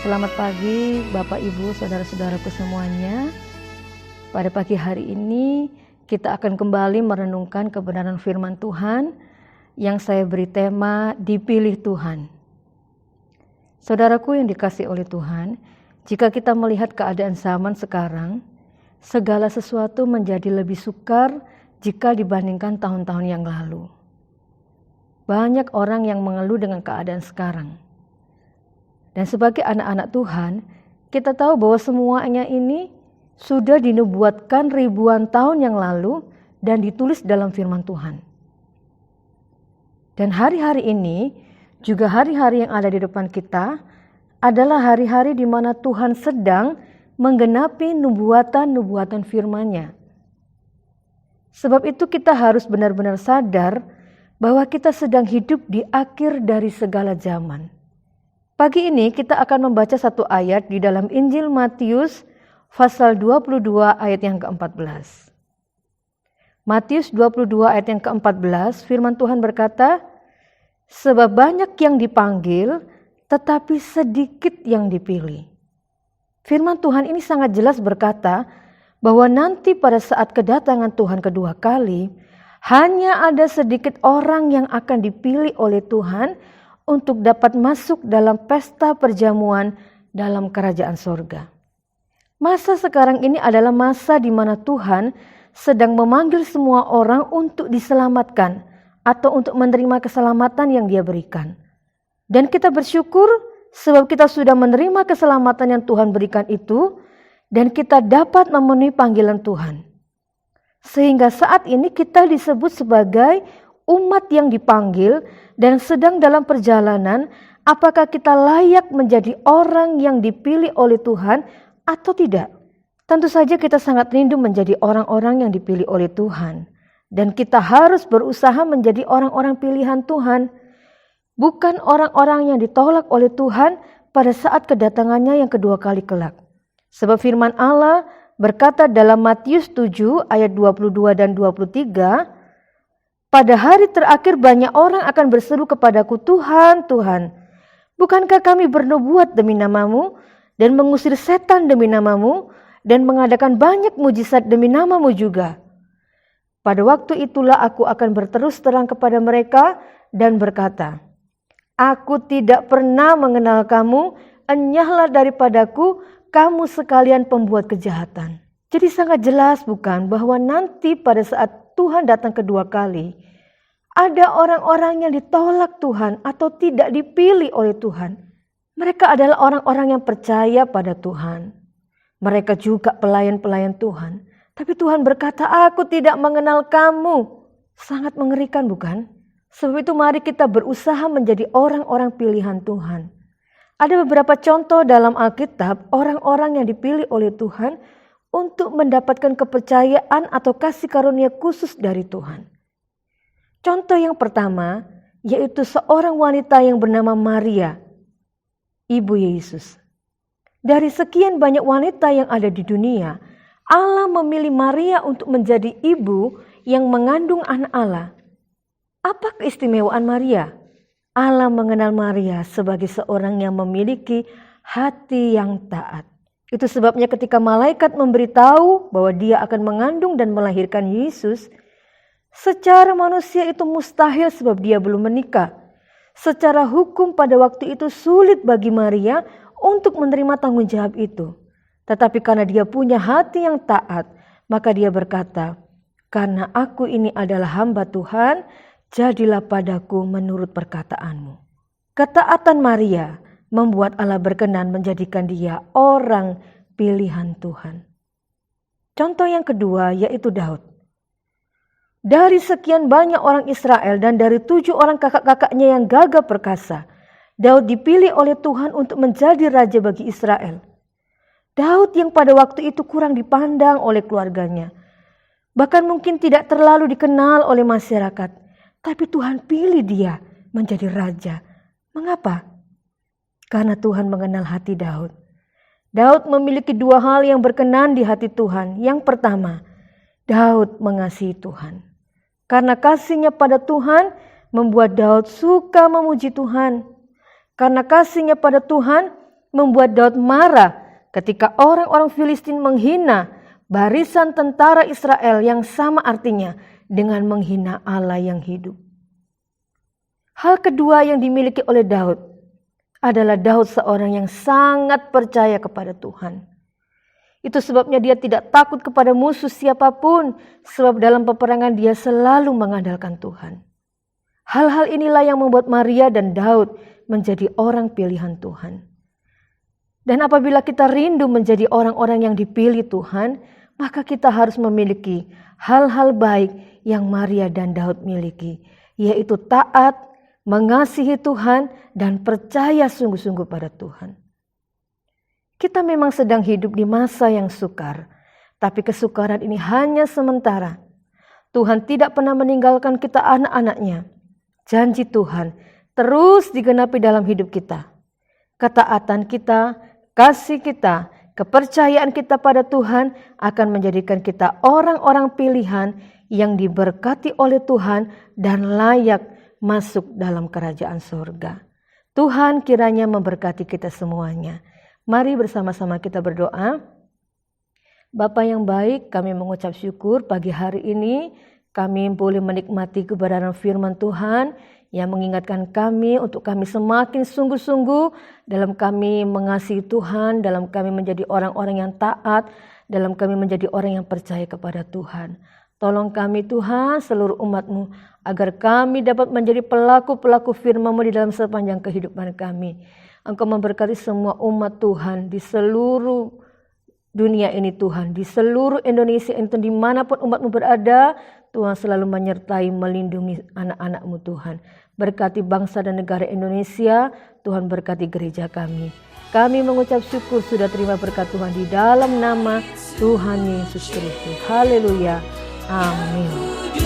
Selamat pagi Bapak Ibu Saudara-saudaraku semuanya. Pada pagi hari ini kita akan kembali merenungkan kebenaran firman Tuhan yang saya beri tema Dipilih Tuhan. Saudaraku yang dikasihi oleh Tuhan, jika kita melihat keadaan zaman sekarang, segala sesuatu menjadi lebih sukar jika dibandingkan tahun-tahun yang lalu. Banyak orang yang mengeluh dengan keadaan sekarang. Dan sebagai anak-anak Tuhan, kita tahu bahwa semuanya ini sudah dinubuatkan ribuan tahun yang lalu dan ditulis dalam firman Tuhan. Dan hari-hari ini, juga hari-hari yang ada di depan kita, adalah hari-hari di mana Tuhan sedang menggenapi nubuatan-nubuatan firman-Nya. Sebab itu kita harus benar-benar sadar bahwa kita sedang hidup di akhir dari segala zaman. Pagi ini kita akan membaca satu ayat di dalam Injil Matius pasal 22 ayat yang ke-14. Matius 22 ayat yang ke-14 firman Tuhan berkata, sebab banyak yang dipanggil tetapi sedikit yang dipilih. Firman Tuhan ini sangat jelas berkata bahwa nanti pada saat kedatangan Tuhan kedua kali, hanya ada sedikit orang yang akan dipilih oleh Tuhan untuk dapat masuk dalam pesta perjamuan dalam kerajaan sorga. Masa sekarang ini adalah masa di mana Tuhan sedang memanggil semua orang untuk diselamatkan atau untuk menerima keselamatan yang Dia berikan. Dan kita bersyukur sebab kita sudah menerima keselamatan yang Tuhan berikan itu dan kita dapat memenuhi panggilan Tuhan. Sehingga saat ini kita disebut sebagai umat yang dipanggil dan sedang dalam perjalanan, apakah kita layak menjadi orang yang dipilih oleh Tuhan atau tidak? Tentu saja kita sangat rindu menjadi orang-orang yang dipilih oleh Tuhan. Dan kita harus berusaha menjadi orang-orang pilihan Tuhan. Bukan orang-orang yang ditolak oleh Tuhan pada saat kedatangannya yang kedua kali kelak. Sebab firman Allah berkata dalam Matius 7 ayat 22 dan 23, pada hari terakhir banyak orang akan berseru kepadaku, Tuhan, Tuhan, bukankah kami bernubuat demi namamu dan mengusir setan demi namamu dan mengadakan banyak mujizat demi namamu juga? Pada waktu itulah aku akan berterus terang kepada mereka dan berkata, aku tidak pernah mengenal kamu, enyahlah daripadaku, kamu sekalian pembuat kejahatan. Jadi sangat jelas bukan bahwa nanti pada saat Tuhan datang kedua kali, ada orang-orang yang ditolak Tuhan atau tidak dipilih oleh Tuhan. Mereka adalah orang-orang yang percaya pada Tuhan. Mereka juga pelayan-pelayan Tuhan. Tapi Tuhan berkata, aku tidak mengenal kamu. Sangat mengerikan bukan? Sebab itu mari kita berusaha menjadi orang-orang pilihan Tuhan. Ada beberapa contoh dalam Alkitab orang-orang yang dipilih oleh Tuhan untuk mendapatkan kepercayaan atau kasih karunia khusus dari Tuhan. Contoh yang pertama yaitu seorang wanita yang bernama Maria, ibu Yesus. Dari sekian banyak wanita yang ada di dunia, Allah memilih Maria untuk menjadi ibu yang mengandung anak Allah. Apa keistimewaan Maria? Allah mengenal Maria sebagai seorang yang memiliki hati yang taat. Itu sebabnya ketika malaikat memberitahu bahwa dia akan mengandung dan melahirkan Yesus, secara manusia itu mustahil sebab dia belum menikah. Secara hukum pada waktu itu sulit bagi Maria untuk menerima tanggung jawab itu. Tetapi karena dia punya hati yang taat, maka dia berkata, karena aku ini adalah hamba Tuhan, jadilah padaku menurut perkataanmu. Ketaatan Maria membuat Allah berkenan menjadikan dia orang pilihan Tuhan. Contoh yang kedua yaitu Daud. Dari sekian banyak orang Israel dan dari 7 orang kakak-kakaknya yang gagah perkasa, Daud dipilih oleh Tuhan untuk menjadi raja bagi Israel. Daud yang pada waktu itu kurang dipandang oleh keluarganya, bahkan mungkin tidak terlalu dikenal oleh masyarakat. Tapi Tuhan pilih dia menjadi raja. Mengapa? Karena Tuhan mengenal hati Daud. Daud memiliki 2 hal yang berkenan di hati Tuhan. Yang pertama, Daud mengasihi Tuhan. Karena kasihnya pada Tuhan membuat Daud suka memuji Tuhan. Karena kasihnya pada Tuhan membuat Daud marah ketika orang-orang Filistin menghina barisan tentara Israel yang sama artinya dengan menghina Allah yang hidup. Hal kedua yang dimiliki oleh Daud adalah Daud seorang yang sangat percaya kepada Tuhan. Itu sebabnya dia tidak takut kepada musuh siapapun, sebab dalam peperangan dia selalu mengandalkan Tuhan. Hal-hal inilah yang membuat Maria dan Daud menjadi orang pilihan Tuhan. Dan apabila kita rindu menjadi orang-orang yang dipilih Tuhan, maka kita harus memiliki hal-hal baik yang Maria dan Daud miliki, yaitu taat, mengasihi Tuhan, dan percaya sungguh-sungguh pada Tuhan. Kita memang sedang hidup di masa yang sukar, tapi kesukaran ini hanya sementara. Tuhan tidak pernah meninggalkan kita anak-anaknya. Janji Tuhan terus digenapi dalam hidup kita. Ketaatan kita, kasih kita, kepercayaan kita pada Tuhan akan menjadikan kita orang-orang pilihan yang diberkati oleh Tuhan dan layak masuk dalam kerajaan surga. Tuhan kiranya memberkati kita semuanya. Mari bersama-sama kita berdoa. Bapa yang baik, kami mengucap syukur pagi hari ini kami boleh menikmati kebenaran firman Tuhan yang mengingatkan kami untuk kami semakin sungguh-sungguh dalam kami mengasihi Tuhan, dalam kami menjadi orang-orang yang taat, dalam kami menjadi orang yang percaya kepada Tuhan. Tolong kami Tuhan, seluruh umat-Mu, agar kami dapat menjadi pelaku-pelaku firman-Mu di dalam sepanjang kehidupan kami. Engkau memberkati semua umat Tuhan di seluruh dunia ini Tuhan. Di seluruh Indonesia ini dimanapun umat-Mu berada, Tuhan selalu menyertai melindungi anak-anak-Mu Tuhan. Berkati bangsa dan negara Indonesia, Tuhan berkati gereja kami. Kami mengucap syukur sudah terima berkat Tuhan di dalam nama Tuhan Yesus Kristus. Haleluya. Amin.